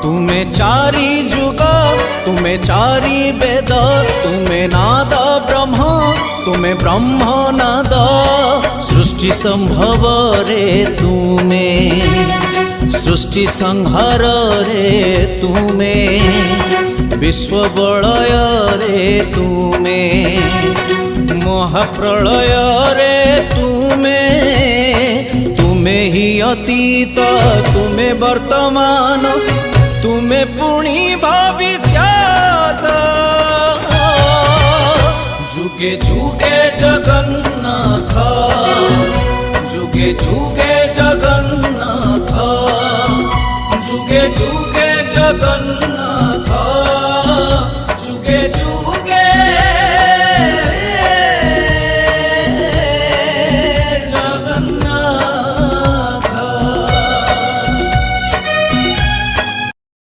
तुमे चारि जुग तुमे चारि वेद तुमे नाद ब्रह्म तुमे ब्रह्म नाद सृष्टि संभव रे तुमे सृष्टि संहार रे तुमे विश्व बलय रे तुमे महाप्रलय रे तुमे तुमे ही अतीत तुमे वर्तमान तुमे पुणी भविष्यत जुगे जुगे जगन्नाथ जुगे जुगे जगन्नाथ जुगे जुगे जगन्नाथ।